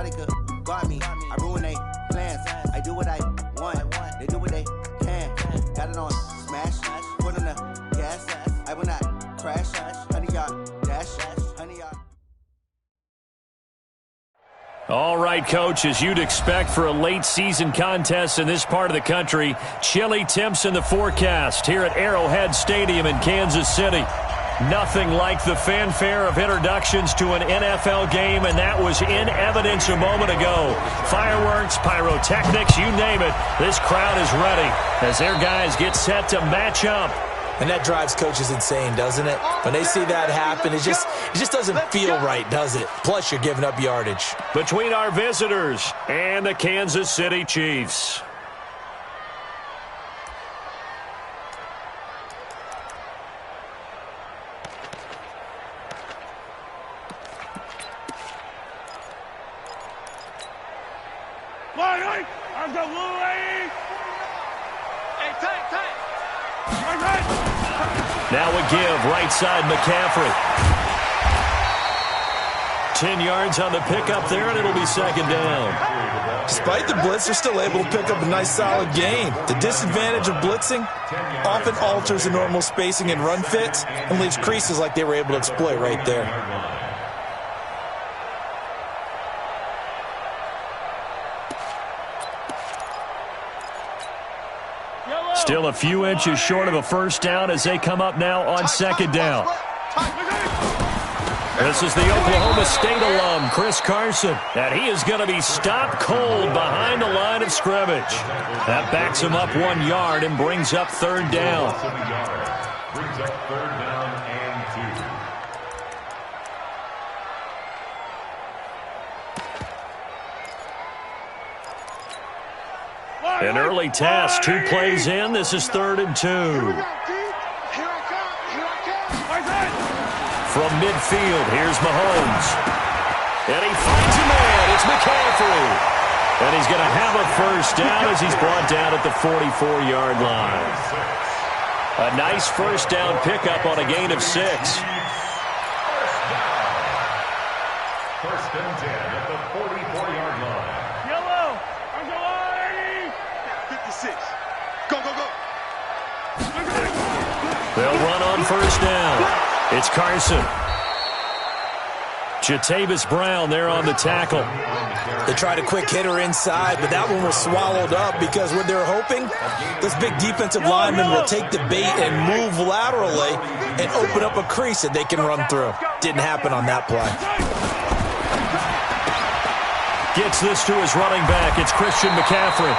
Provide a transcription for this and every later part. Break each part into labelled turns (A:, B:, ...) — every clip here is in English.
A: Nobody could guard me. I ruin they plans. I do what I want. They do what they can. Got it on smash. Put on the gas. I will not crash. 100-yard dash. 100-yard.
B: All right, Coach, as you'd expect for a late-season contest in this part of the country, chilly temps in the forecast here at Arrowhead Stadium in Kansas City. Nothing like the fanfare of introductions to an NFL game, and that was in evidence a moment ago. Fireworks, pyrotechnics, you name it, this crowd is ready as their guys get set to match up.
C: And that drives coaches insane, doesn't it? When they see that happen, it just doesn't feel right, does it? Plus, you're giving up yardage.
B: Between our visitors and the Kansas City Chiefs. Now a give, right side, McCaffrey. 10 yards on the pickup there, and it'll be second down.
C: Despite the blitz, they're still able to pick up a nice, solid gain. The disadvantage of blitzing often alters the normal spacing and run fits and leaves creases like they were able to exploit right there.
B: Still a few inches short of a first down as they come up now on second down. This is the Oklahoma State alum, Chris Carson, and he is going to be stopped cold behind the line of scrimmage. That backs him up 1 yard and brings up third down. An early task, 2 plays in. This is 3rd and 2. From midfield, here's Mahomes. And he finds a man. It's McCaffrey. And he's going to have a first down as he's brought down at the 44-yard line. A nice first down pickup on a gain of 6.
D: First and 10 at the 44-yard line.
B: They'll run on first down. It's Carson. Jatavis Brown there on the tackle.
C: They tried a quick hitter inside, but that one was swallowed up because what they're hoping, this big defensive lineman will take the bait and move laterally and open up a crease that they can run through. Didn't happen on that play.
B: Gets this to his running back. It's Christian McCaffrey.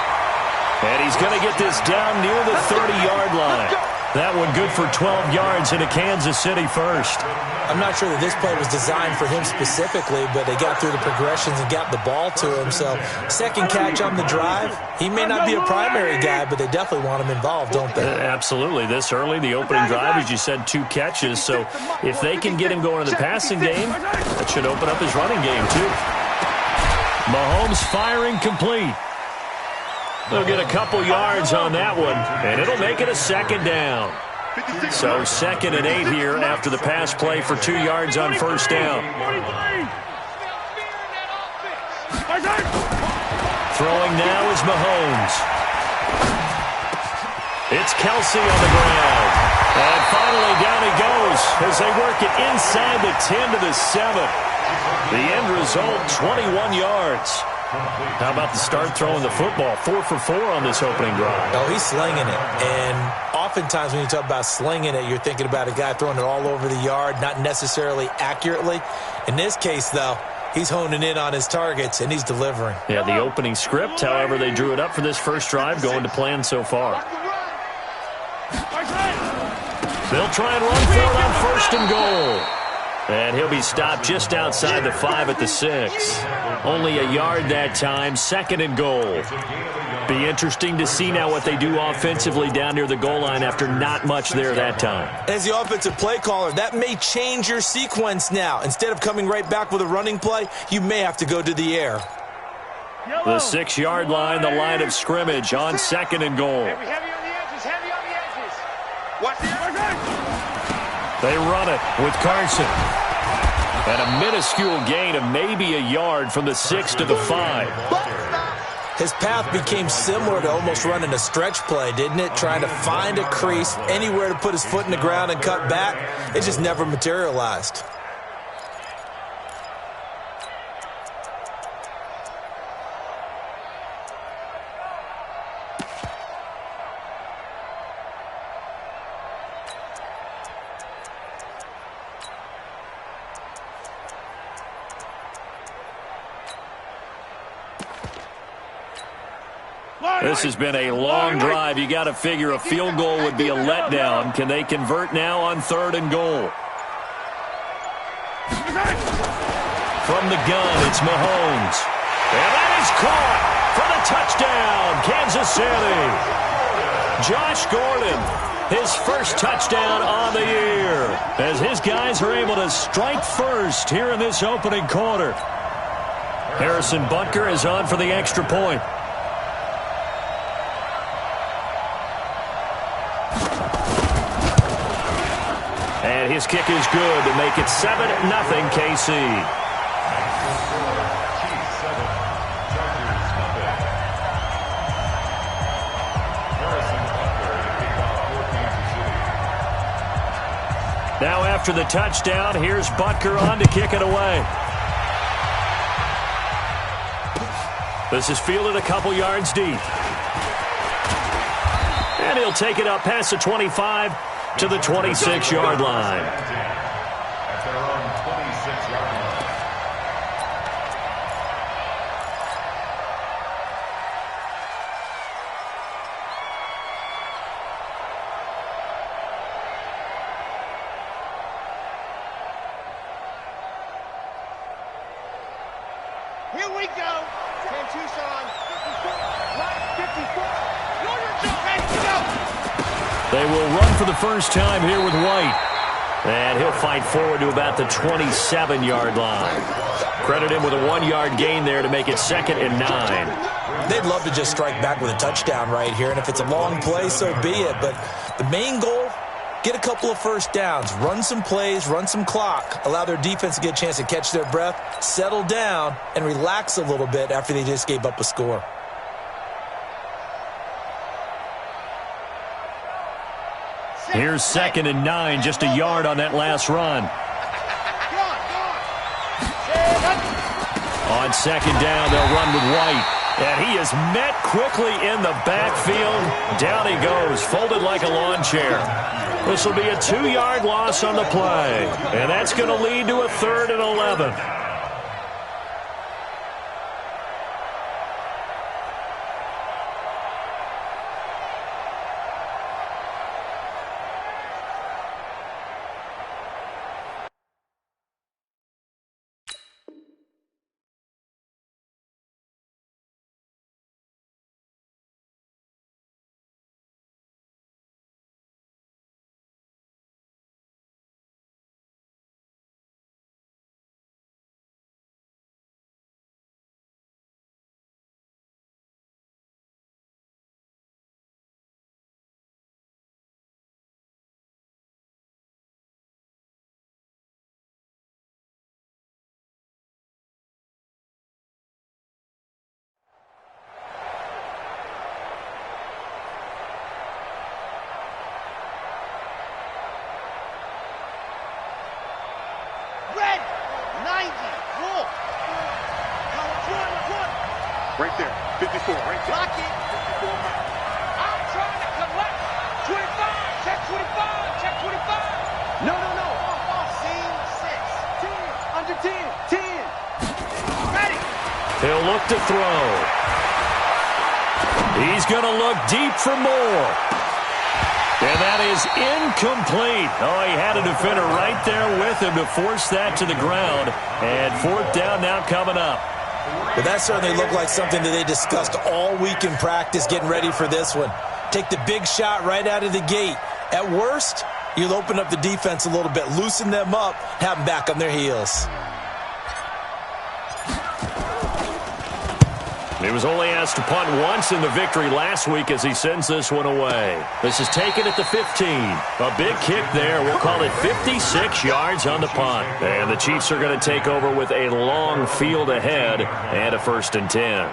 B: And he's going to get this down near the 30-yard line. That one good for 12 yards into Kansas City first.
C: I'm not sure that this play was designed for him specifically, but they got through the progressions and got the ball to him. So second catch on the drive. He may not be a primary guy, but they definitely want him involved, don't they?
B: Absolutely. This early, the opening drive, as you said, 2 catches. So if they can get him going in the passing game, that should open up his running game too. Mahomes firing complete. They'll get a couple yards on that one, and it'll make it a second down. So 2nd and 8 here after the pass play for 2 yards on first down. Throwing now is Mahomes. It's Kelsey on the ground. And finally down he goes as they work it inside the 10 to the 7. The end result, 21 yards. How about the start throwing the football? 4 for 4 on this opening drive.
C: Oh, he's slinging it. And oftentimes when you talk about slinging it, you're thinking about a guy throwing it all over the yard, not necessarily accurately. In this case, though, he's honing in on his targets, and he's delivering.
B: Yeah, the opening script, however they drew it up for this first drive, going to plan so far. They'll try and run for it on first and goal. And he'll be stopped just outside the 5 at the 6. Only a yard that time, 2nd and goal. Be interesting to see now what they do offensively down near the goal line after not much there that time.
C: As the offensive play caller, that may change your sequence now. Instead of coming right back with a running play, you may have to go to the air.
B: The 6-yard line, the line of scrimmage on 2nd and goal.
E: Heavy on the edges, heavy on the edges. Watch the
B: They run it with Carson. And a minuscule gain of maybe a yard from the 6 to the 5.
C: His path became similar to almost running a stretch play, didn't it? Trying to find a crease, anywhere to put his foot in the ground and cut back. It just never materialized.
B: This has been a long drive. You got to figure a field goal would be a letdown. Can they convert now on 3rd and goal? From the gun, it's Mahomes. And that is caught for the touchdown, Kansas City. Josh Gordon, his first touchdown on the year, as his guys are able to strike first here in this opening quarter. Harrison Butker is on for the extra point. And his kick is good to make it 7-0 KC. Now after the touchdown, here's Butker on to kick it away. This is fielded a couple yards deep. And he'll take it up past the 25 to the 26-yard line.
D: At their own 26-yard line.
E: Here we go. 10 Tucson. 54. Right, 54. Ready to go.
B: They will run for the first time here with White. And he'll fight forward to about the 27-yard line. Credit him with a 1-yard gain there to make it 2nd and 9.
C: They'd love to just strike back with a touchdown right here, and if it's a long play, so be it. But the main goal, get a couple of first downs, run some plays, run some clock, allow their defense to get a chance to catch their breath, settle down, and relax a little bit after they just gave up a score.
B: Here's 2nd and 9, just a yard on that last run. On 2nd down, they'll run with White. And he is met quickly in the backfield. Down he goes, folded like a lawn chair. This will be a 2-yard loss on the play. And that's going to lead to a 3rd and 11.
E: Red, 90, Wolf.
F: Right there, 54, right there.
E: Lock it. 54. I'm trying to collect. 25, check 25, check 25. No. Off, scene 6. 10, under 10, 10. Ready.
B: He'll look to throw. He's going to look deep for more. And that is incomplete. Oh, he had a defender right there with him to force that to the ground. And 4th down now coming up.
C: But that certainly looked like something that they discussed all week in practice getting ready for this one. Take the big shot right out of the gate. At worst, you'll open up the defense a little bit, loosen them up, have them back on their heels.
B: He was only asked to punt once in the victory last week as he sends this one away. This is taken at the 15. A big kick there. We'll call it 56 yards on the punt. And the Chiefs are going to take over with a long field ahead and a 1st and 10.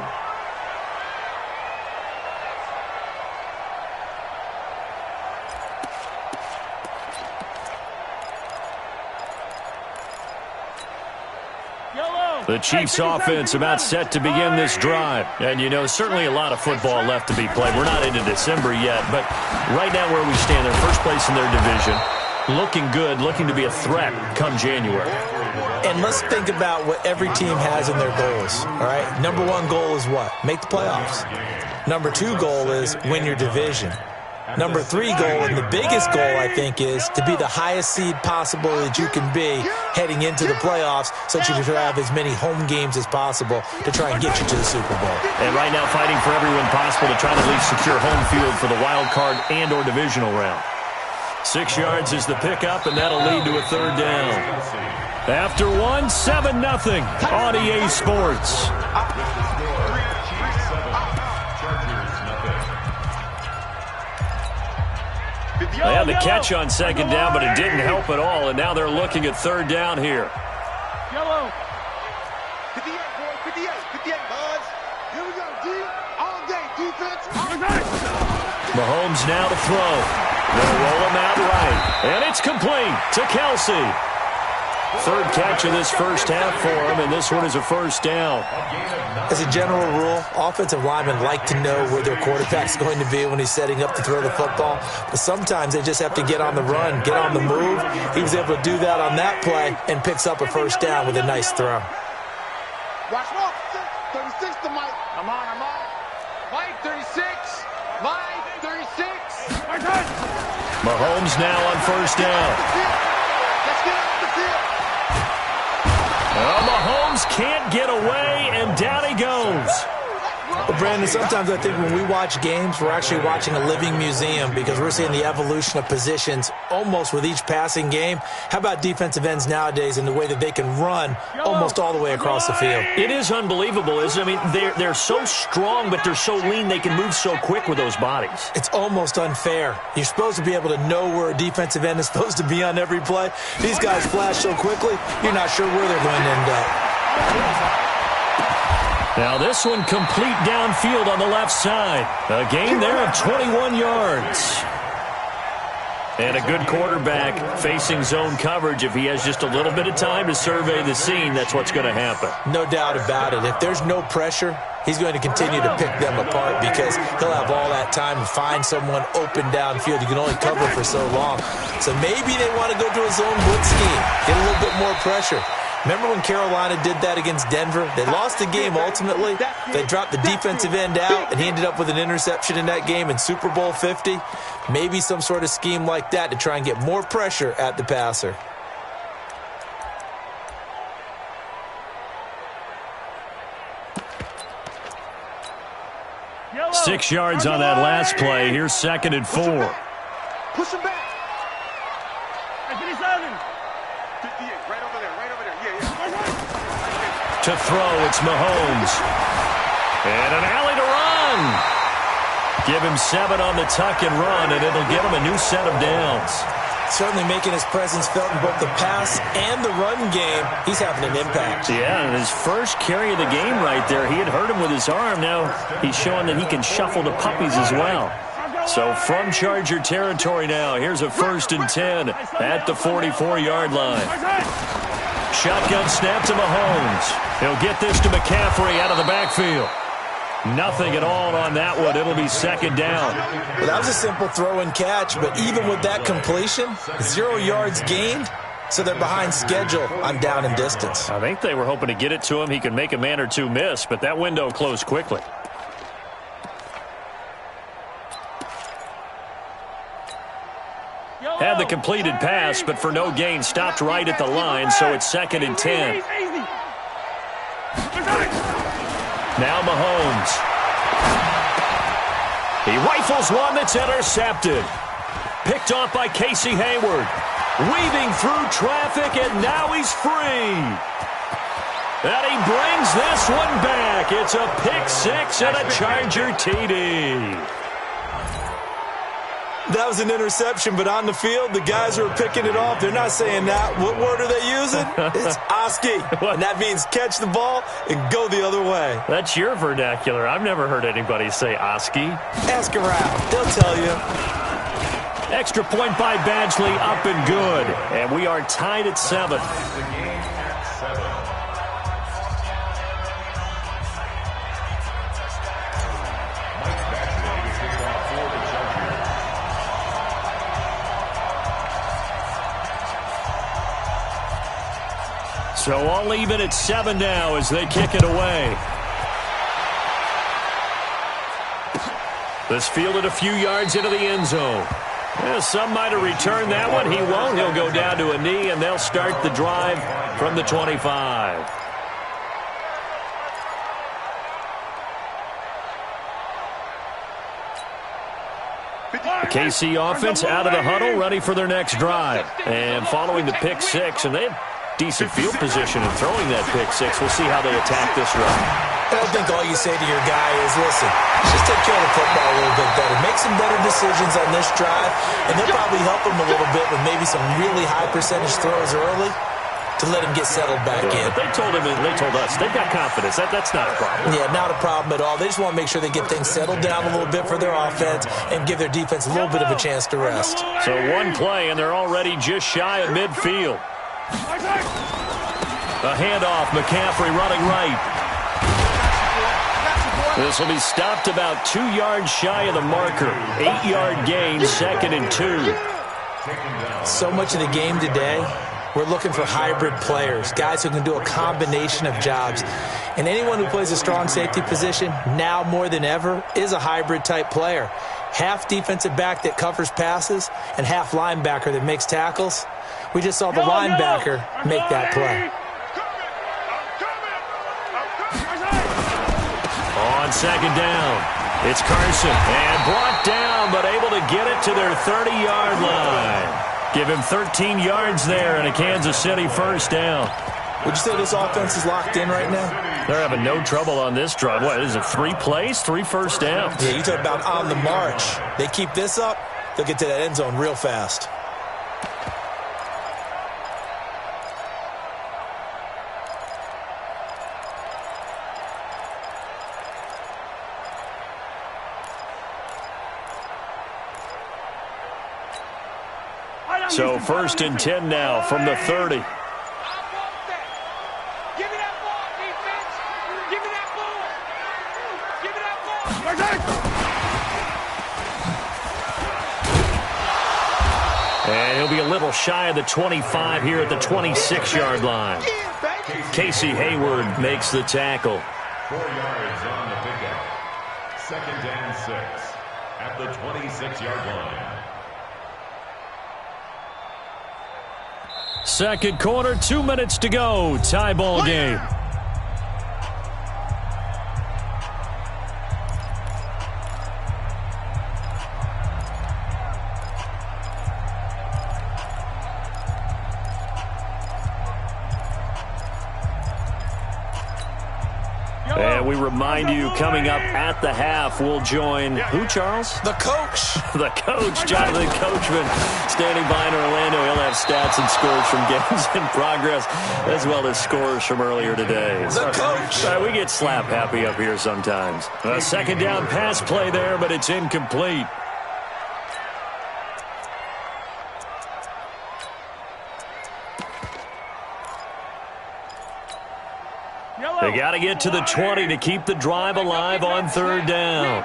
B: The Chiefs offense about set to begin this drive. And, you know, certainly a lot of football left to be played. We're not into December yet, but right now where we stand, they're first place in their division. Looking good, looking to be a threat come January.
C: And let's think about what every team has in their goals, all right? Number 1 goal is what? Make the playoffs. Number 2 goal is win your division. Number 3 goal, and the biggest goal, I think, is to be the highest seed possible that you can be heading into the playoffs so that you can have as many home games as possible to try and get you to the Super Bowl.
B: And right now fighting for every win possible to try to at least secure home field for the wild card and or divisional round. 6 yards is the pickup, and that'll lead to a 3rd down. After 1, 7-0 on EA Sports. They had the catch on 2nd down, but it didn't help at all, and now they're looking at 3rd down here.
E: Yellow. 58, boy. 58. 58, buzz. Here we go, D. All day defense.
B: Mahomes now to throw. They'll roll him out right, and it's complete to Kelsey. 3rd catch of this first half for him, and this one is a 1st down.
C: As a general rule, offensive linemen like to know where their quarterback's going to be when he's setting up to throw the football. But sometimes they just have to get on the run, get on the move. He was able to do that on that play and picks up a 1st down with a nice throw.
E: Watch out. 36 to Mike. I'm on. Mike, 36. Mike, 36.
B: Mahomes now on 1st down.
E: Let's get off the field.
B: Well, Mahomes can't get away, and down he goes.
C: Well, Brandon, sometimes I think when we watch games, we're actually watching a living museum because we're seeing the evolution of positions almost with each passing game. How about defensive ends nowadays and the way that they can run almost all the way across the field?
B: It is unbelievable, isn't it? I mean, they're so strong, but they're so lean, they can move so quick with those bodies.
C: It's almost unfair. You're supposed to be able to know where a defensive end is supposed to be on every play. These guys flash so quickly, you're not sure where they're going to end up.
B: Now this one complete downfield on the left side. A gain there of 21 yards. And a good quarterback facing zone coverage. If he has just a little bit of time to survey the scene, that's what's going to happen.
C: No doubt about it. If there's no pressure, he's going to continue to pick them apart because he'll have all that time to find someone open downfield. You can only cover for so long. So maybe they want to go to a zone blitz scheme, get a little bit more pressure. Remember when Carolina did that against Denver? They lost the game ultimately. They dropped the defensive end out, and he ended up with an interception in that game in Super Bowl 50. Maybe some sort of scheme like that to try and get more pressure at the passer.
B: Yellow. 6 yards on that last play. Here's 2nd and 4.
E: Push him back. 58, right over there.
B: To throw, it's Mahomes. And an alley to run. Give him 7 on the tuck and run, and it'll get him a new set of downs.
C: Certainly making his presence felt in both the pass and the run game. He's having an impact.
B: Yeah, and his first carry of the game right there, he had hurt him with his arm. Now he's showing that he can shuffle the puppies as well. So from Charger territory now, here's a 1st and 10 at the 44-yard line. Shotgun snap to Mahomes. He'll get this to McCaffrey out of the backfield. Nothing at all on that one. It'll be 2nd down.
C: Well, that was a simple throw and catch, but even with that completion, 0 yards gained, so they're behind schedule on down and distance.
B: I think they were hoping to get it to him. He could make a man or two miss, but that window closed quickly. Had the completed pass, but for no gain, stopped right at the line, so it's 2nd and 10. Now Mahomes. He rifles one that's intercepted. Picked off by Casey Hayward. Weaving through traffic, and now he's free. And he brings this one back. It's a pick six and a Charger TD.
C: That was an interception, but on the field, the guys who are picking it off, they're not saying that. What word are they using? It's Oski. And that means catch the ball and go the other way.
B: That's your vernacular. I've never heard anybody say Oski.
C: Ask around. They'll tell you.
B: Extra point by Badgley, up and good. And we are tied at 7. So all even at 7 now as they kick it away. This fielded a few yards into the end zone. Yeah, some might have returned that one. He won't. He'll go down to a knee, and they'll start the drive from the 25. The KC offense out of the huddle, ready for their next drive. And following the pick six, and they have decent field position in throwing that pick six. We'll see how they attack this run.
C: I don't think all you say to your guy is, listen, just take care of the football a little bit better. Make some better decisions on this drive, and they'll probably help him a little bit with maybe some really high percentage throws early to let him get settled back in.
B: But they told him, and they told us, they've got confidence. That's not a problem.
C: Yeah, not a problem at all. They just want to make sure they get things settled down a little bit for their offense and give their defense a little bit of a chance to rest.
B: So one play, and they're already just shy of midfield. A handoff, McCaffrey running right. This will be stopped about 2 yards shy of the marker. 8-yard gain, 2nd and 2.
C: So much of the game today, we're looking for hybrid players, guys who can do a combination of jobs. And anyone who plays a strong safety position, now more than ever, is a hybrid type player. Half defensive back that covers passes and half linebacker that makes tackles. We just saw the linebacker make that play.
B: On 2nd down, it's Carson. And brought down, but able to get it to their 30-yard line. Give him 13 yards there and a Kansas City first down.
C: Would you say this offense is locked in right now?
B: They're having no trouble on this drive. What, is it 3 plays, 3 first downs?
C: Yeah, you talk about on the march. They keep this up, they'll get to that end zone real fast.
B: So 1st and 10 now from the 30. And he'll be a little shy of the 25 here at the 26-yard line. Casey Hayward makes the tackle.
D: 4 yards on the pickup. 2nd and 6 at the 26-yard line.
B: Second quarter, 2 minutes to go. Tie ball game. And we remind you, coming up at the half, we'll join who, Charles?
C: The coach.
B: The coach, Jonathan Coachman, standing by in Orlando. He'll have stats and scores from games in progress, as well as scores from earlier today.
C: The coach.
B: We get slap happy up here sometimes. A 2nd down pass play there, but it's incomplete. They got to get to the 20 to keep the drive alive on 3rd down.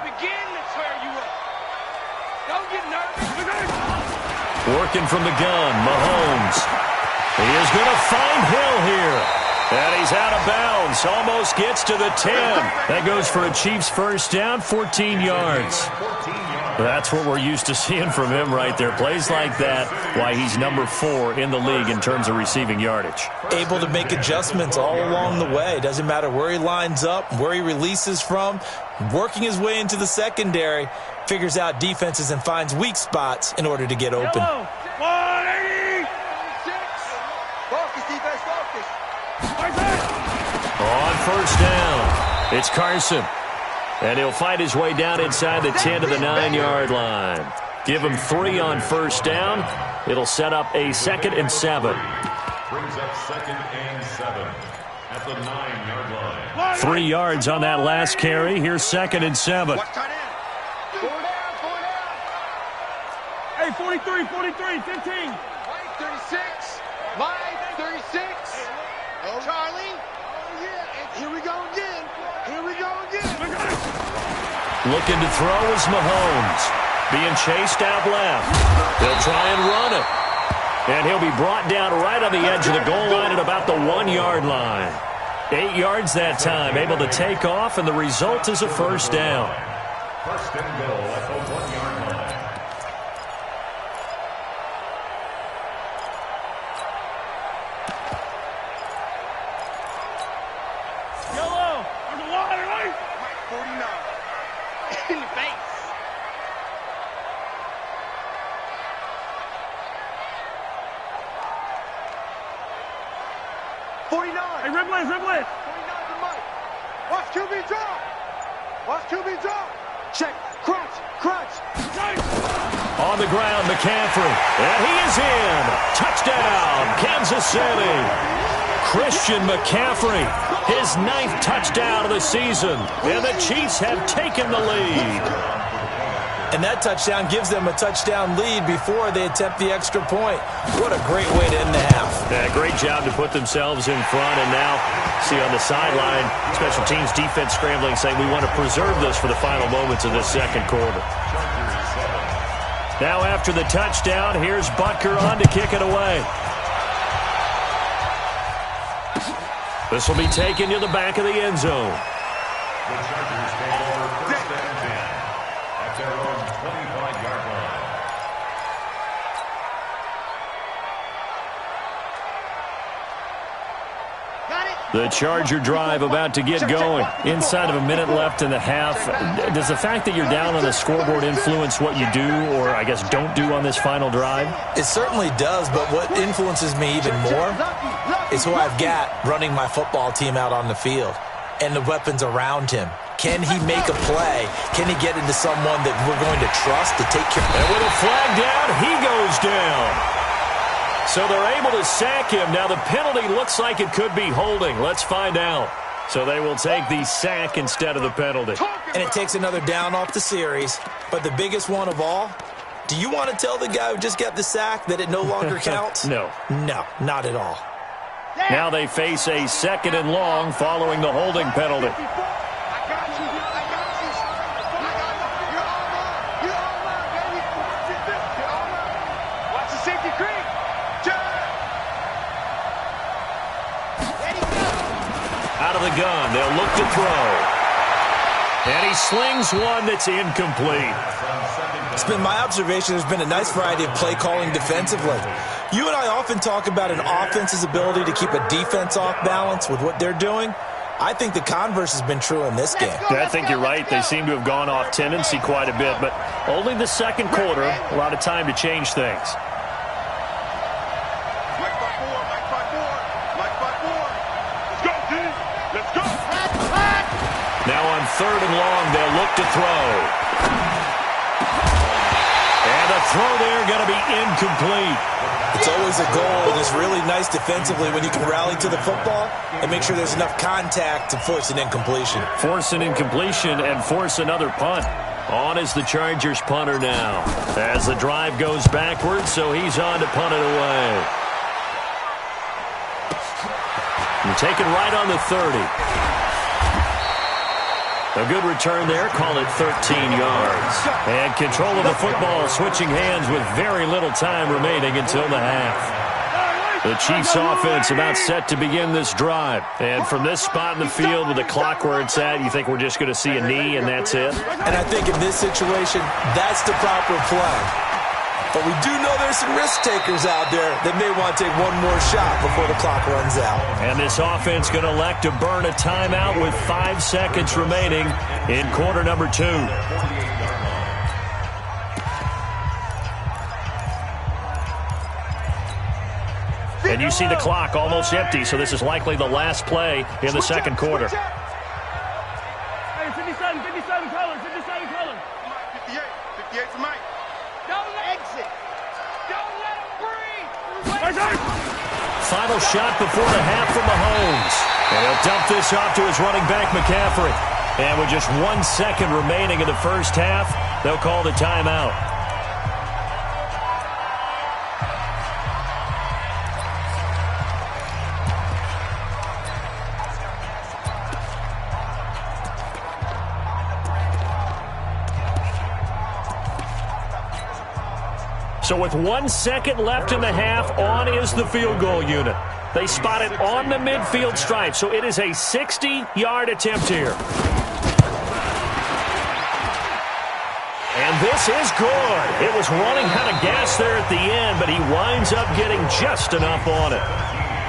B: Working from the gun, Mahomes. He is going to find Hill here. And he's out of bounds. Almost gets to the 10. That goes for a Chiefs first down, 14 yards. That's what we're used to seeing from him right there. Plays like that, why he's number 4 in the league in terms of receiving yardage.
C: Able to make adjustments all along the way. Doesn't matter where he lines up, where he releases from. Working his way into the secondary, figures out defenses and finds weak spots in order to get open.
B: first down. It's Carson. And he'll fight his way down inside the 10 to the 9-yard line. Give him 3 on first down. It'll set up a 2nd and 7.
D: Brings up 2nd and 7 at the 9-yard line.
B: 3 yards on that last carry. Here's 2nd and 7.
E: Hey, 43, 43, 15. Mike, 36. Mike, 36. Oh, Charlie. Oh, yeah. Here we go again. Here we go again.
B: Looking to throw is Mahomes. Being chased out left. They'll try and run it. And he'll be brought down right on the edge of the goal line at about the 1-yard line. 8 yards that time, able to take off, and the result is a first down.
D: First and goal at the 1-yard line.
E: Yellow. On the line, right? 49. In the face. Hey, Riblett, Riblett. 49 to Mike. Watch QB draw. Watch QB draw. Check. Crunch. Crunch.
B: On the ground, McCaffrey. And he is in. Touchdown, Kansas City. Christian McCaffrey, his 9th touchdown of the season. And the Chiefs have taken the lead.
C: And that touchdown gives them a touchdown lead before they attempt the extra point. What a great way to end the half.
B: Yeah, great job to put themselves in front. And now, see on the sideline, special teams defense scrambling, saying we want to preserve this for the final moments of this second quarter. Now after the touchdown, here's Butker on to kick it away. This will be taken to the back of the end zone.
D: The Chargers take over first and 10 at their own 25-yard line.
B: The Charger drive about to get going. Inside of a minute left in the half. Does the fact that you're down on the scoreboard influence what you do, or I guess don't do on this final drive?
C: It certainly does, but what influences me even more is who I've got running my football team out on the field and the weapons around him. Can he make a play? Can he get into someone that we're going to trust to take care of?
B: And with a flag down, he goes down. So they're able to sack him. Now the penalty looks like it could be holding. Let's find out. So they will take the sack instead of the penalty.
C: And it takes another down off the series. But the biggest one of all, do you want to tell the guy who just got the sack that it no longer counts?
B: No.
C: No, not at all.
B: Now they face a 2nd and long following the holding penalty. Out of the gun, they'll look to throw. And he slings one that's incomplete.
C: It's been my observation there's been a nice variety of play calling defensively. You and I often talk about an offense's ability to keep a defense off balance with what they're doing. I think the converse has been true in this game.
B: I think you're right. They seem to have gone off tendency quite a bit, but only the second quarter, a lot of time to change things. Now on 3rd and long, they'll look to throw. And the throw there going to be incomplete.
C: It's always a goal, and it's really nice defensively when you can rally to the football and make sure there's enough contact to force an incompletion.
B: Force an incompletion and force another punt. On is the Chargers punter now. As the drive goes backwards, so he's on to punt it away. And taken right on the 30. A good return there, call it 13 yards. And control of the football, switching hands with very little time remaining until the half. The Chiefs offense about set to begin this drive. And from this spot in the field with the clock where it's at, you think we're just going to see a knee and that's it?
C: And I think in this situation, that's the proper play. But we do know there's some risk takers out there that may want to take one more shot before the clock runs out.
B: And this offense going to elect to burn a timeout with 5 seconds remaining in quarter number 2. And you see the clock almost empty, so this is likely the last play in the second quarter.
E: Hey, 57 colors, 57 colors. 58 for Mike. Don't exit. Don't let him breathe.
B: Final shot before the half from Mahomes. And he'll dump this off to his running back, McCaffrey. And with just 1 second remaining in the first half, they'll call the timeout. So with 1 second left in the half, on is the field goal unit. They spot it on the midfield stripe, so it is a 60-yard attempt here. And this is good. It was running out of gas there at the end, but he winds up getting just enough on it.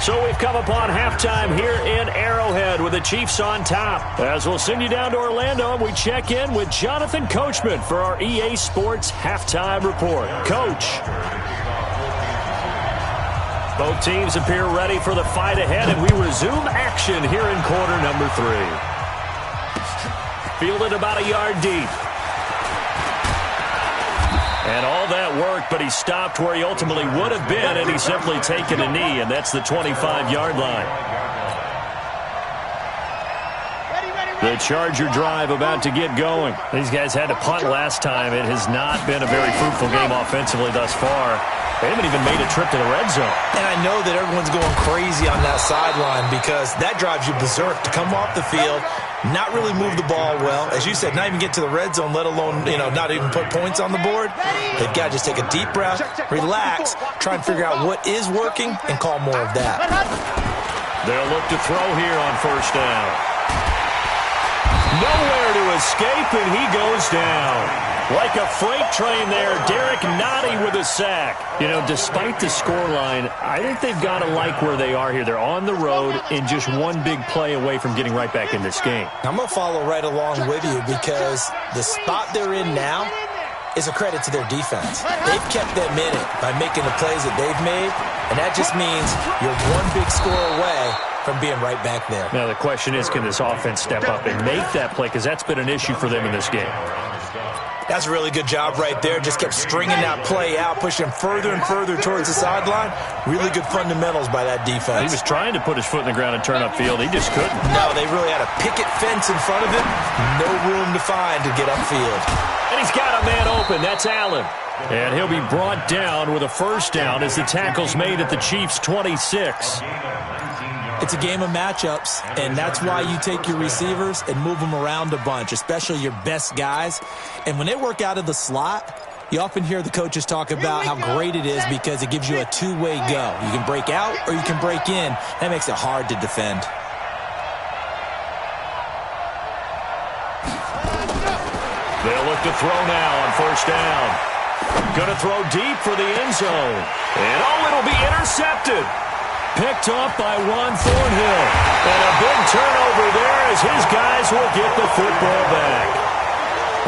B: So we've come upon halftime here in Arrowhead with the Chiefs on top. As we'll send you down to Orlando, we check in with Jonathan Coachman for our EA Sports Halftime Report. Coach. Both teams appear ready for the fight ahead, and we resume action here in quarter number 3. Fielded about a yard deep. And all that worked, but he stopped where he ultimately would have been, and he's simply taken a knee, and that's the 25-yard line. The Charger drive about to get going. These guys had to punt last time. It has not been a very fruitful game offensively thus far. They haven't even made a trip to the red zone.
C: And I know that everyone's going crazy on that sideline because that drives you berserk to come off the field, not really move the ball well. As you said, not even get to the red zone, let alone, not even put points on the board. They've got to just take a deep breath, relax, try and figure out what is working, and call more of that.
B: They'll look to throw here on first down. Nowhere to escape, and he goes down. Like a freight train there, Derek Nottie with a sack. Despite the scoreline, I think they've got to like where they are here. They're on the road and just one big play away from getting right back in this game.
C: I'm going to follow right along with you because the spot they're in now is a credit to their defense. They've kept them in it by making the plays that they've made, and that just means you're one big score away from being right back there.
B: Now the question is, can this offense step up and make that play? Because that's been an issue for them in this game.
C: That's a really good job right there. Just kept stringing that play out, pushing further and further towards the sideline. Really good fundamentals by that defense.
B: He was trying to put his foot in the ground and turn upfield. He just couldn't.
C: No, they really had a picket fence in front of him. No room to find to get upfield.
B: And he's got a man open. That's Allen. And he'll be brought down with a first down as the tackle's made at the Chiefs' 26.
C: It's a game of matchups, and that's why you take your receivers and move them around a bunch, especially your best guys. And when they work out of the slot, you often hear the coaches talk about how great it is because it gives you a two-way go. You can break out or you can break in. That makes it hard to defend.
B: They'll look to throw now on first down. Going to throw deep for the end zone. And, it'll be intercepted. Picked off by Juan Thornhill. And a big turnover there as his guys will get the football back.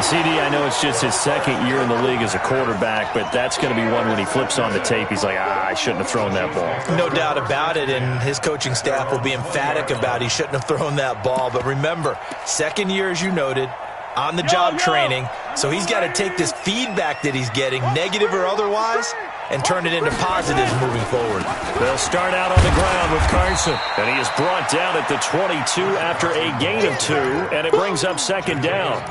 B: CD, I know it's just his second year in the league as a quarterback, but that's going to be one when he flips on the tape. He's like, I shouldn't have thrown that ball.
C: No doubt about it, and his coaching staff will be emphatic about he shouldn't have thrown that ball. But remember, second year, as you noted, on-the-job training, so he's got to take this feedback that he's getting, negative or otherwise, and turn it into positives moving forward.
B: They'll start out on the ground with Carson, and he is brought down at the 22 after a gain of 2, and it brings up second down.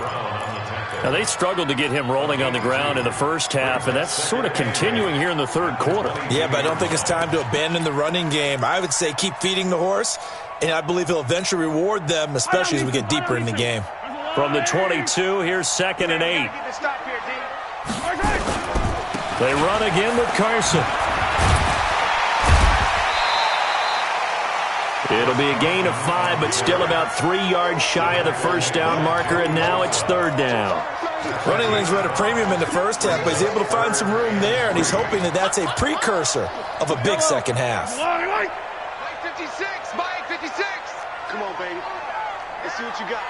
B: Now, they struggled to get him rolling on the ground in the first half, and that's sort of continuing here in the third quarter.
C: Yeah, but I don't think it's time to abandon the running game. I would say keep feeding the horse, and I believe he'll eventually reward them, especially as we get deeper in the game.
B: From the 22, here's 2nd and 8. They run again with Carson. It'll be a gain of 5, but still about 3 yards shy of the first down marker, and now it's third down.
C: Running lanes were at a premium in the first half, but he's able to find some room there, and he's hoping that that's a precursor of a big second half.
E: Mike 56, Mike 56. Come on, baby. Let's see what you got.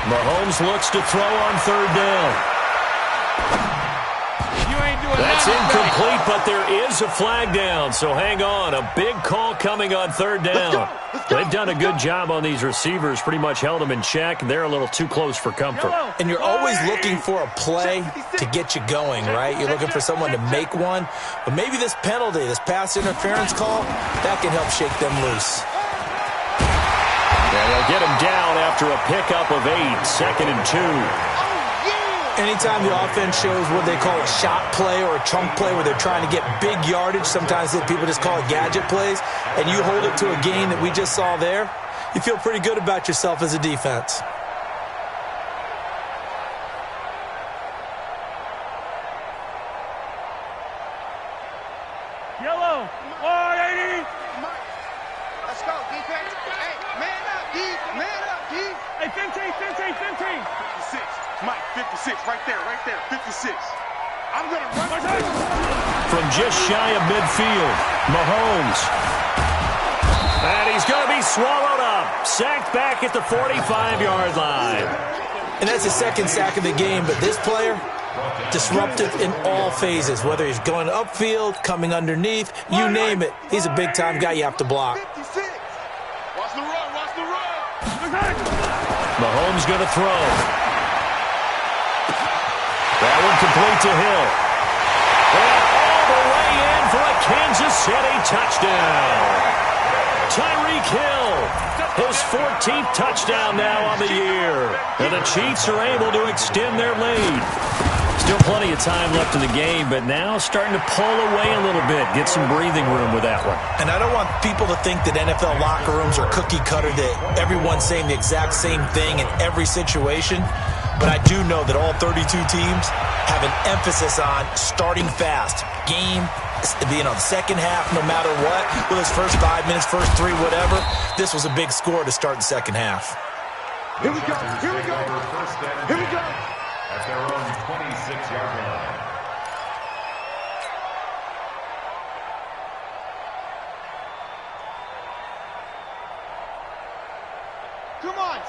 B: Mahomes looks to throw on third down.
E: You ain't doing
B: That's incomplete, but there is a flag down, so hang on. A big call coming on third down. They've done a good job on these receivers, pretty much held them in check. They're a little too close for comfort.
C: And you're always looking for a play to get you going, right? You're looking for someone to make one. But maybe this penalty, this pass interference call, that can help shake them loose.
B: And they'll get him down after a pickup of 8, 2nd and 2.
C: Anytime the offense shows what they call a shot play or a chunk play where they're trying to get big yardage, sometimes people just call it gadget plays, and you hold it to a gain that we just saw there, you feel pretty good about yourself as a defense.
E: Yellow, 180. Let's go, defense. Hey, man up, D. Man up, D. Hey, 15.
F: 56. Mike, 56, right there, 56. I'm going to run.
B: From just shy of midfield, Mahomes. And he's going to be swallowed up. Sacked back at the 45-yard line.
C: And that's the second sack of the game, but this player, disruptive in all phases, whether he's going upfield, coming underneath, you name it. He's a big-time guy you have to block.
F: 56. Watch the run.
B: Mahomes going to throw. That one complete to Hill. And all the way in for a Kansas City touchdown. Tyreek Hill, his 14th touchdown now on the year. And the Chiefs are able to extend their lead. Still plenty of time left in the game, but now starting to pull away a little bit. Get some breathing room with that one.
C: And I don't want people to think that NFL locker rooms are cookie cutter, that everyone's saying the exact same thing in every situation. But I do know that all 32 teams have an emphasis on starting fast. Game, the second half, no matter what. Well, his first 5 minutes, first 3, whatever. This was a big score to start the second half.
F: Here we go. At their own 26-yard line.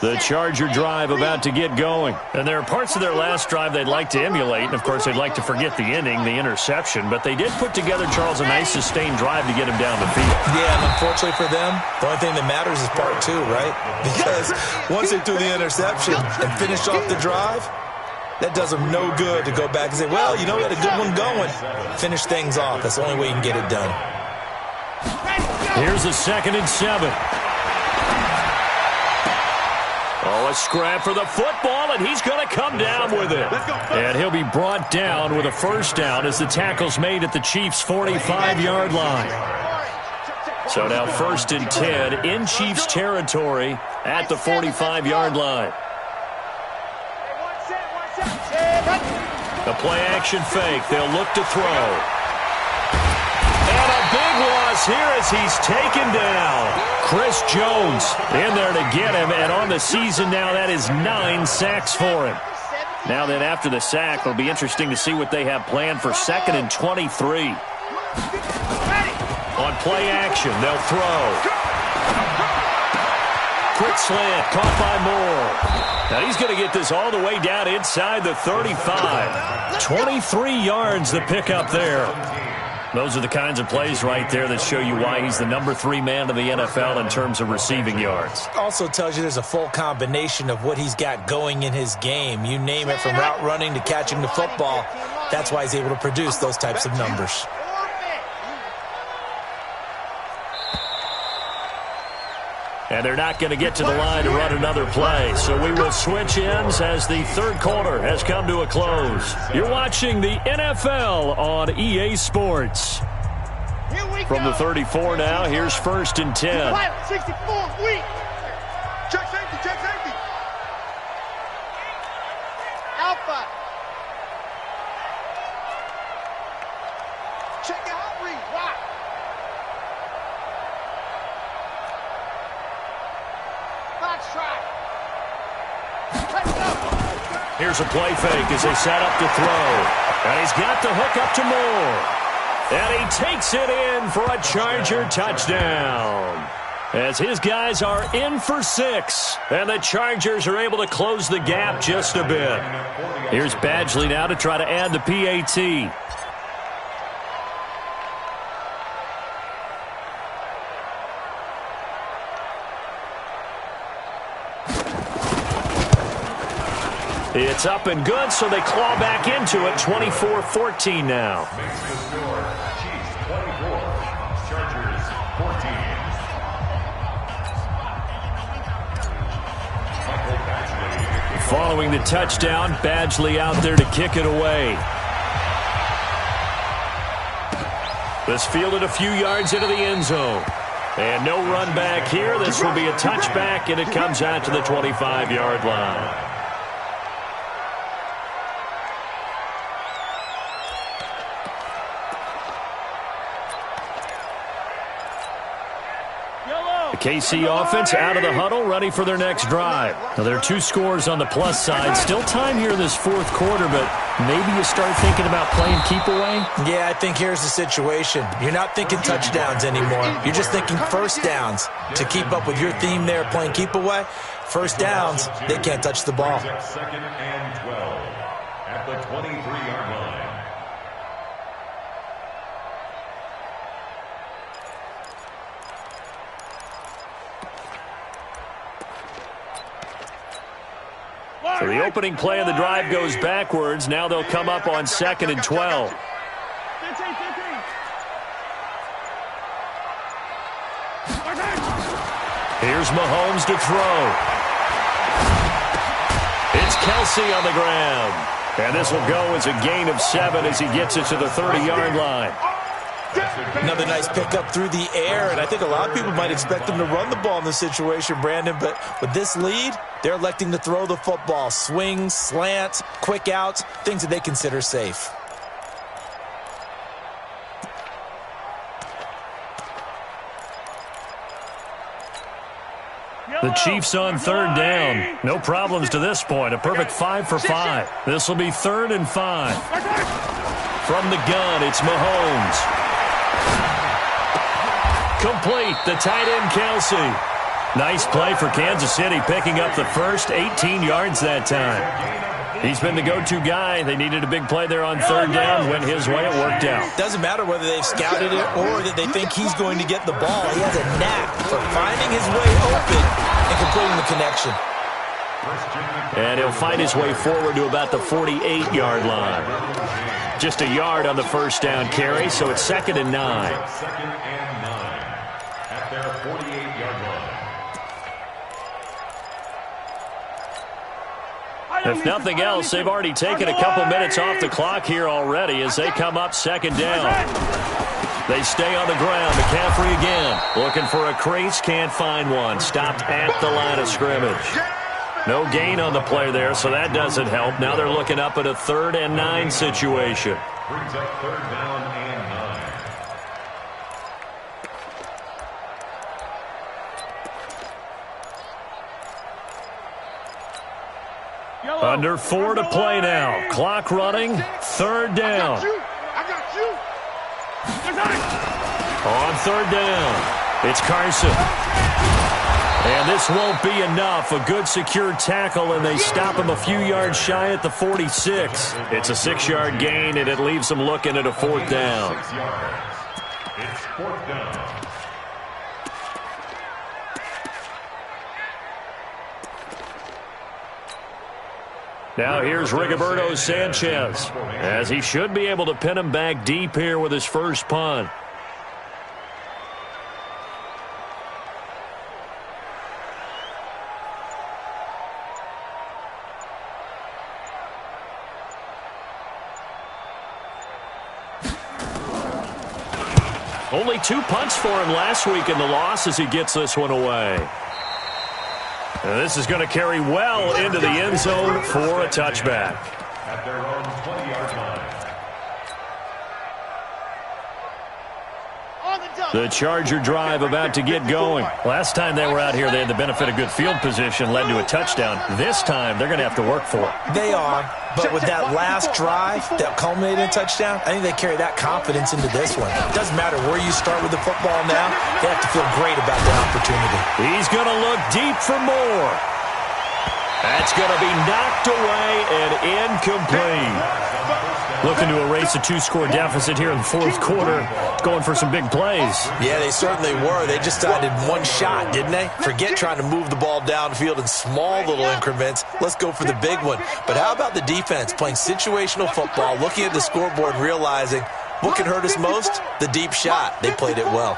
B: The Charger drive about to get going. And there are parts of their last drive they'd like to emulate. And, of course, they'd like to forget the inning, the interception. But they did put together, Charles, a nice sustained drive to get him down the field.
C: Yeah, and unfortunately for them, the only thing that matters is part 2, right? Because once they threw the interception and finished off the drive, that does them no good to go back and say, well, you know, we had a good one going. Finish things off. That's the only way you can get it done.
B: Here's a 2nd and 7. Oh, a scrap for the football, and he's going to come down with it. And he'll be brought down with a first down as the tackle's made at the Chiefs' 45-yard line. So now 1st and 10 in Chiefs territory at the 45-yard line. A play-action fake. They'll look to throw. And a big loss here as he's taken down. Chris Jones in there to get him, and on the season now, that is 9 sacks for him. Now then, after the sack, it'll be interesting to see what they have planned for 2nd and 23. On play action, they'll throw. Quick slant, caught by Moore. Now he's going to get this all the way down inside the 35. 23 yards the pickup there. Those are the kinds of plays right there that show you why he's the number 3 man in the NFL in terms of receiving yards.
C: Also tells you there's a full combination of what he's got going in his game. You name it, from route running to catching the football. That's why he's able to produce those types of numbers.
B: And they're not going to get to the line to run another play. So we will switch ends as the third quarter has come to a close. You're watching the NFL on EA Sports. From the 34 now, here's 1st and 10.
E: 64, weak. Check safety. Alpha. Check out read. Rock. Box try. Let's go.
B: Here's a play fake as they set up to throw. And he's got the hook up to Moore. And he takes it in for a Charger touchdown. As his guys are in for 6. And the Chargers are able to close the gap just a bit. Here's Badgley now to try to add the PAT. It's up and good, so they claw back into it. 24-14 now.
D: Makes the score Chiefs 24, Chargers 14.
B: Following the touchdown, Badgley out there to kick it away. This fielded a few yards into the end zone. And no run back here. This will be a touchback, and it comes out to the 25-yard line. The KC offense out of the huddle, ready for their next drive. Now, there are 2 scores on the plus side. Still time here in this fourth quarter, but maybe you start thinking about playing keep away?
C: Yeah, I think here's the situation. You're not thinking touchdowns anymore. You're just thinking first downs. To keep up with your theme there, playing keep away, first downs, they can't touch the ball.
D: Second and 12 at the 23-yard line.
B: So the opening play of the drive goes backwards. Now they'll come up on 2nd and 12. Here's Mahomes to throw. It's Kelsey on the ground. And this will go as a gain of 7 as he gets it to the 30-yard line.
C: Another nice pickup through the air, and I think a lot of people might expect them to run the ball in this situation, Brandon, but with this lead, they're electing to throw the football. Swings, slants, quick outs, things that they consider safe.
B: The Chiefs on 3rd down. No problems to this point. A perfect 5 for 5. This will be 3rd and 5. From the gun, it's Mahomes. Complete, the tight end Kelsey. Nice play for Kansas City, picking up the first 18 yards that time. He's been the go-to guy. They needed a big play there on 3rd down. Went his way, it worked out.
C: Doesn't matter whether they've scouted it or that they think he's going to get the ball. He has a knack for finding his way open and completing the connection.
B: And he'll find his way forward to about the 48-yard line. Just a yard on the first down carry, so it's 2nd and 9.
D: 2nd and 9 at their 48-yard line.
B: If nothing else, they've already taken a couple minutes off the clock here already as they come up 2nd down. They stay on the ground. McCaffrey again. Looking for a crease, can't find one. Stopped at the line of scrimmage. No gain on the play there, so that doesn't help. Now they're looking up at a 3rd and 9 situation.
D: Brings up 3rd down and 9.
B: Under 4 to play now. Clock running. 3rd down.
F: I got you.
B: On 3rd down, it's Carson. And this won't be enough. A good secure tackle, and they stop him a few yards shy at the 46. It's a 6-yard gain, and it leaves them looking at a 4th down.
D: 6 yards. It's 4th down.
B: Now here's Rigoberto Sanchez, as he should be able to pin him back deep here with his first punt. Only 2 punts for him last week in the loss as he gets this one away. And this is going to carry well into the end zone for a touchback.
D: At their own 20-yard line.
B: The Charger drive about to get going. Last time they were out here, they had the benefit of good field position, led to a touchdown. This time, they're going to have to work for it.
C: They are, but with that last drive that culminated in a touchdown, I think they carry that confidence into this one. It doesn't matter where you start with the football now. They have to feel great about that opportunity.
B: He's going to look deep for more. That's going to be knocked away and incomplete. Looking to erase a 2-score deficit here in the fourth quarter. Going for some big plays.
C: Yeah, they certainly were. They just decided one shot, didn't they? Forget trying to move the ball downfield in small little increments. Let's go for the big one. But how about the defense playing situational football, looking at the scoreboard, realizing what can hurt us most? The deep shot. They played it well.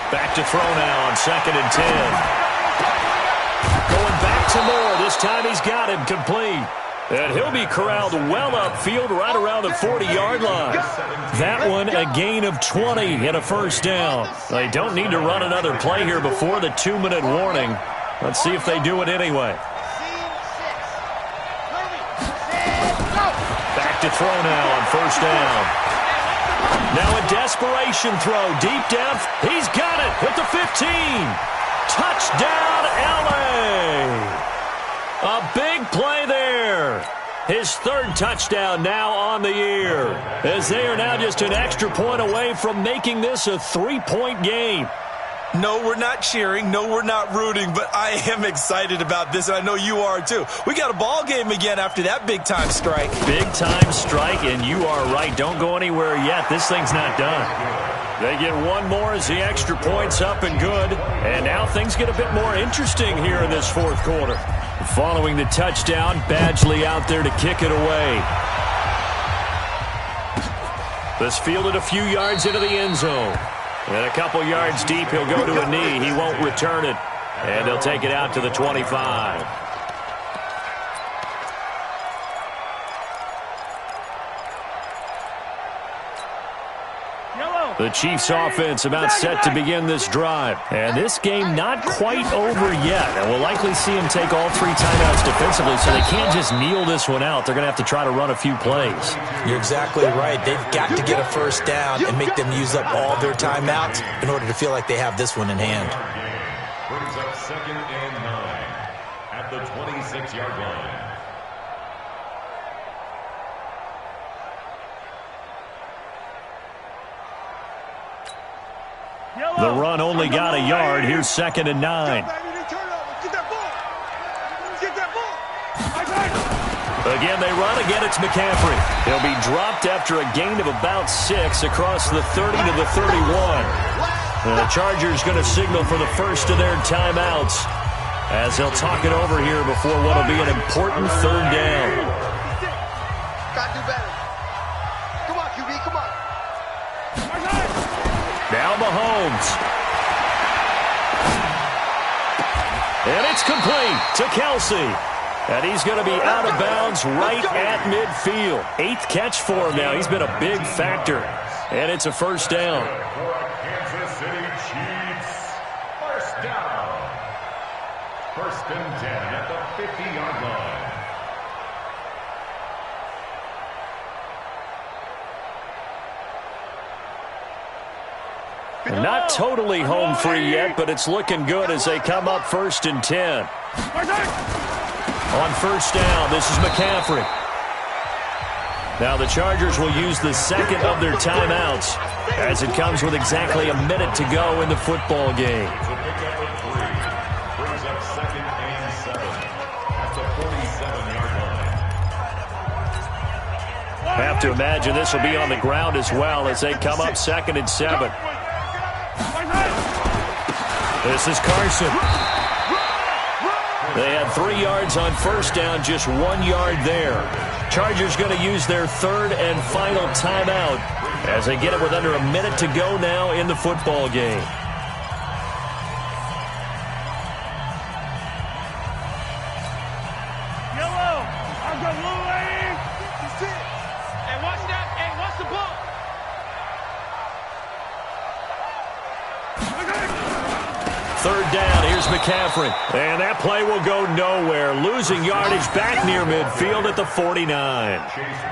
B: Back to throw now on 2nd and 10. Going back to Moore. This time he's got him complete. And he'll be corralled well upfield right around the 40-yard line. That one a gain of 20 and a first down. They don't need to run another play here before the 2-minute warning. Let's see if they do it anyway. Back to throw now on first down. Now a desperation throw. Deep depth. He's got it at the 15. Touchdown, LA. A big play there. His 3rd touchdown now on the year, as they are now just an extra point away from making this a 3-point game.
C: No, we're not cheering. No, we're not rooting, but I am excited about this, and I know you are too. We got a ball game again after that big-time strike.
B: Big-time strike, and you are right. Don't go anywhere yet. This thing's not done. They get one more as the extra point's up and good, and now things get a bit more interesting here in this fourth quarter. Following the touchdown, Badgley out there to kick it away. This fielded a few yards into the end zone. And a couple yards deep, he'll go to a knee. He won't return it. And they'll take it out to the 25. The Chiefs offense about set to begin this drive. And this game not quite over yet. And we'll likely see him take all 3 timeouts defensively, so they can't just kneel this one out. They're going to have to try to run a few plays.
C: You're exactly right. They've got to get a first down and make them use up all their timeouts in order to feel like they have this one in hand.
D: Brings up 2nd and 9 at the 26-yard line.
B: The run only got a yard. Here's 2nd and 9. Again, they run. Again, it's McCaffrey. He'll be dropped after a gain of about 6 across the 30 to the 31. And the Chargers going to signal for the first of their timeouts as they'll talk it over here before what will be an important 3rd down.
E: Gotta do better. Come on, QB, come on.
B: Now Mahomes. And it's complete to Kelsey. And he's going to be out of bounds right at midfield. 8th catch for him now. He's been a big factor. And it's a first down.
D: Kansas City Chiefs. First down. 1st and 10 at the 50-yard line.
B: Not totally home free yet, but it's looking good as they come up 1st and 10. On first down, this is McCaffrey. Now the Chargers will use the 2nd of their timeouts as it comes with exactly a minute to go in the football game.
D: Brings up 2nd and 7 at the 47-yard line.
B: Have to imagine this will be on the ground as well as they come up 2nd and 7. This is Carson. They had 3 yards on first down, just 1 yard there. Chargers going to use their 3rd and final timeout as they get it with under a minute to go now in the football game.
E: Yellow, I've got blue lane. Hey, watch that. Hey, watch the ball.
B: 3rd down, here's McCaffrey. And that play will go nowhere. Losing yardage back near midfield at the 49.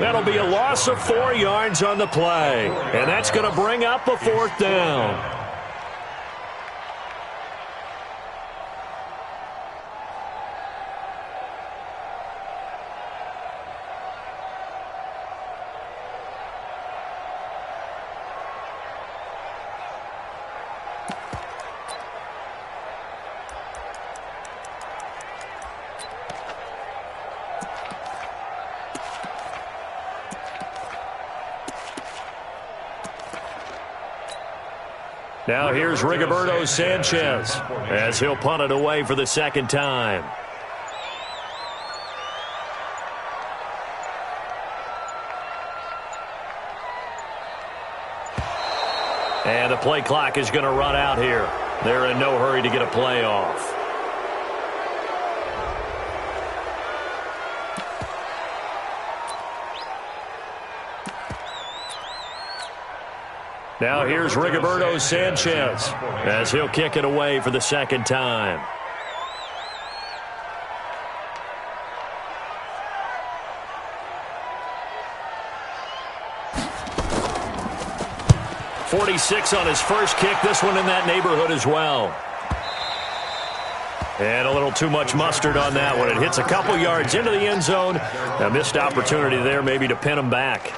B: That'll be a loss of 4 yards on the play. And that's going to bring up a 4th down. Now here's Rigoberto Sanchez as he'll punt it away for the second time. And the play clock is going to run out here. They're in no hurry to get a play off. Now here's Rigoberto Sanchez as he'll kick it away for the second time. .46 on his first kick. This one in that neighborhood as well. And a little too much mustard on that one. It hits a couple yards into the end zone. A missed opportunity there maybe to pin him back.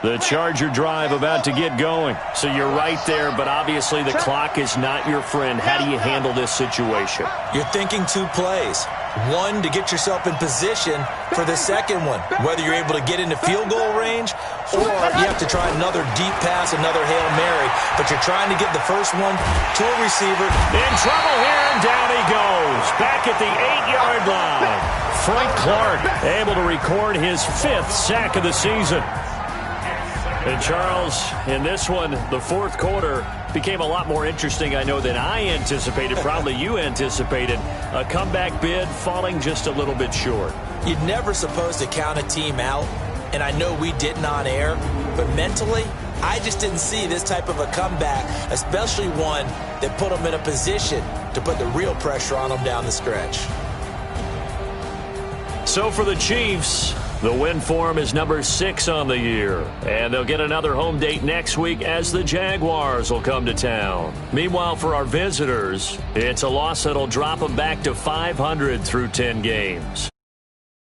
B: The Charger drive about to get going. So you're right there, but obviously the clock is not your friend. How do you handle this situation?
C: You're thinking two plays. One, to get yourself in position for the second one, whether you're able to get into field goal range or you have to try another deep pass, another Hail Mary, but you're trying to get the first one to a receiver.
B: In trouble here, and down he goes. Back at the 8-yard line. Frank Clark able to record his 5th sack of the season. And Charles, in this one, the fourth quarter became a lot more interesting, I know, than I anticipated. Probably you anticipated. A comeback bid falling just a little bit short.
C: You're never supposed to count a team out, and I know we didn't on air, but mentally, I just didn't see this type of a comeback, especially one that put them in a position to put the real pressure on them down the stretch.
B: So for the Chiefs, the win form is number 6 on the year. And they'll get another home date next week as the Jaguars will come to town. Meanwhile, for our visitors, it's a loss that'll drop them back to 500 through 10 games.